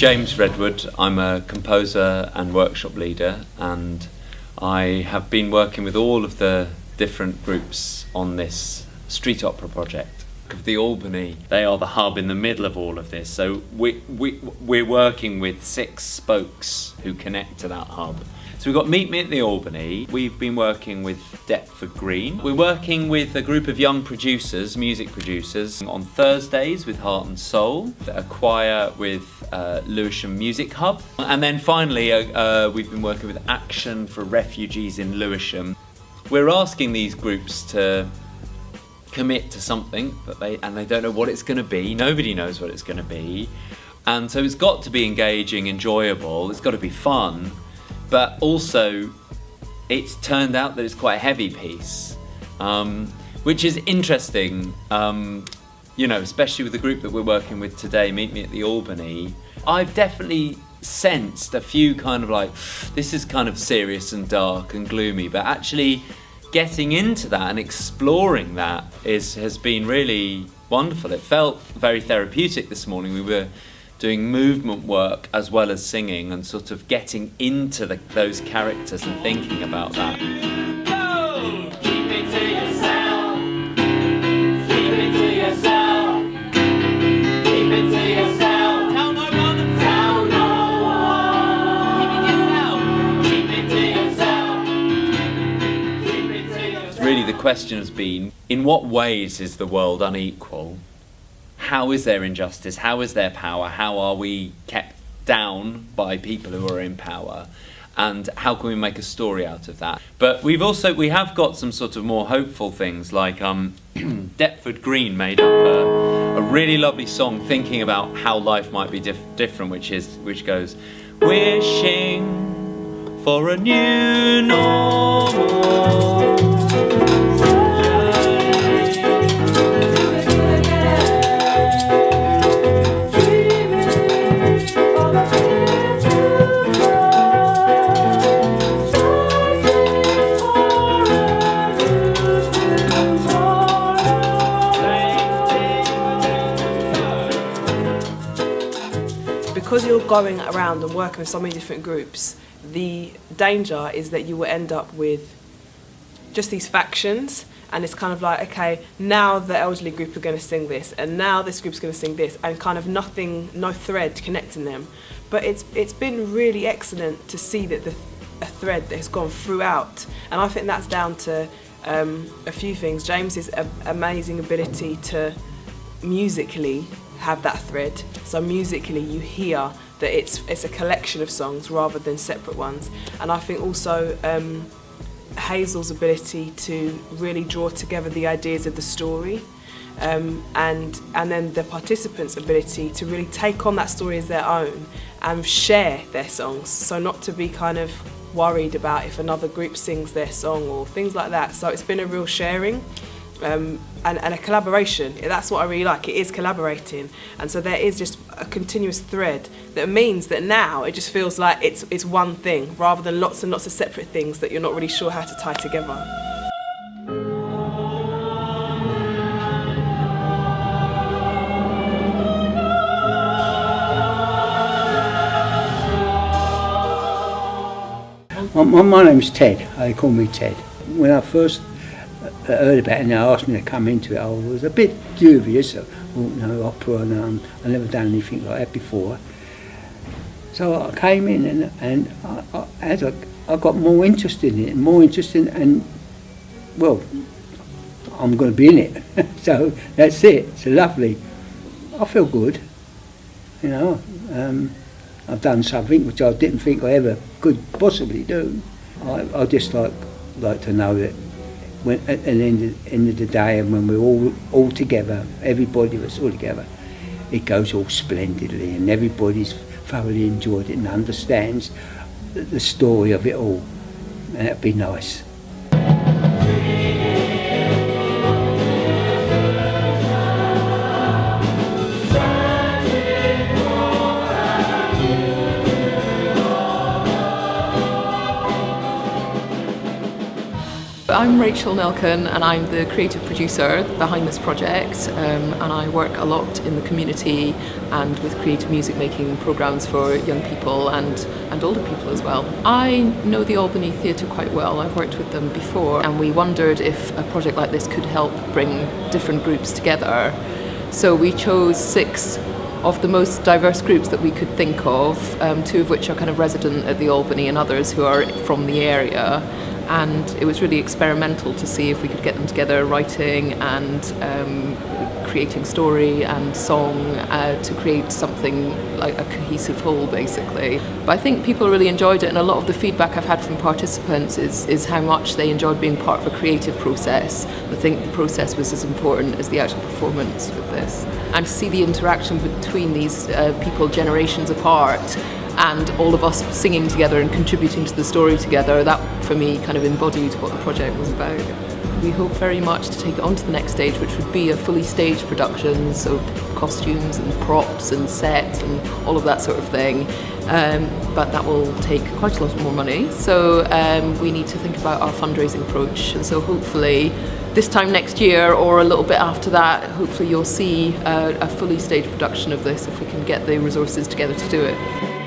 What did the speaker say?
James Redwood. I'm a composer and workshop leader, and I have been working with all of the different groups on this street opera project. Of the Albany, they are the hub in the middle of all of this, so we're working with 6 spokes who connect to that hub. So we've got Meet Me at the Albany. We've been working with Deptford Green. We're working with a group of young producers, music producers, on Thursdays with Heart and Soul, a choir with Lewisham Music Hub. And then finally, we've been working with Action for Refugees in Lewisham. We're asking these groups to commit to something that they don't know what it's going to be. Nobody knows what it's going to be. And so it's got to be engaging, enjoyable, it's got to be fun. But also, it's turned out that it's quite a heavy piece, which is interesting, especially with the group that we're working with today, Meet Me at the Albany. I've definitely sensed a few kind of like, this is kind of serious and dark and gloomy, but actually getting into that and exploring that has been really wonderful. It felt very therapeutic this morning. We were doing movement work as well as singing and sort of getting into those characters and thinking about that. Go! Keep it to yourself. Keep it to yourself. Keep it to yourself. Tell no one. Tell no one. Keep it yourself. Keep it to yourself. Really, the question has been, in what ways is the world unequal? How is there injustice? How is there power? How are we kept down by people who are in power? And how can we make a story out of that? But we have got some sort of more hopeful things, like Deptford Green made up a really lovely song thinking about how life might be different, which goes, wishing for a new normal. Because you're going around and working with so many different groups, the danger is that you will end up with just these factions, and it's kind of like, okay, now the elderly group are going to sing this, and now this group's going to sing this, and kind of no thread connecting them. But it's been really excellent to see that a thread that has gone throughout, and I think that's down to a few things. James's amazing ability to musically have that thread. So musically you hear that it's a collection of songs rather than separate ones. And I think also Hazel's ability to really draw together the ideas of the story, and then the participants' ability to really take on that story as their own and share their songs. So not to be kind of worried about if another group sings their song or things like that. So it's been a real sharing. And a collaboration. That's what I really like. It is collaborating, and so there is just a continuous thread that means that now it just feels like it's one thing rather than lots and lots of separate things that you're not really sure how to tie together. My name's Ted. They call me Ted. When I first heard about it and they asked me to come into it, I was a bit dubious. Opera, and I've never done anything like that before. So I came in and I got more interested in it, and well, I'm going to be in it. So that's it. It's lovely. I feel good. I've done something which I didn't think I ever could possibly do. I just like to know that when at the end of the day, and when we're all together, everybody was all together, it goes all splendidly, and everybody's thoroughly enjoyed it and understands the story of it all, and that'd be nice. I'm Rachel Nelken, and I'm the creative producer behind this project, and I work a lot in the community and with creative music making programmes for young people and older people as well. I know the Albany Theatre quite well. I've worked with them before, and we wondered if a project like this could help bring different groups together. So we chose 6 of the most diverse groups that we could think of, 2 of which are kind of resident at the Albany and others who are from the area. And it was really experimental to see if we could get them together writing and creating story and song to create something like a cohesive whole, basically. But I think people really enjoyed it, and a lot of the feedback I've had from participants is how much they enjoyed being part of a creative process. I think the process was as important as the actual performance with this. And to see the interaction between these people generations apart, and all of us singing together and contributing to the story together, that for me kind of embodied what the project was about. We hope very much to take it on to the next stage, which would be a fully staged production, so costumes and props and sets and all of that sort of thing. But that will take quite a lot more money, so we need to think about our fundraising approach. And so hopefully this time next year or a little bit after that, hopefully you'll see a fully staged production of this if we can get the resources together to do it.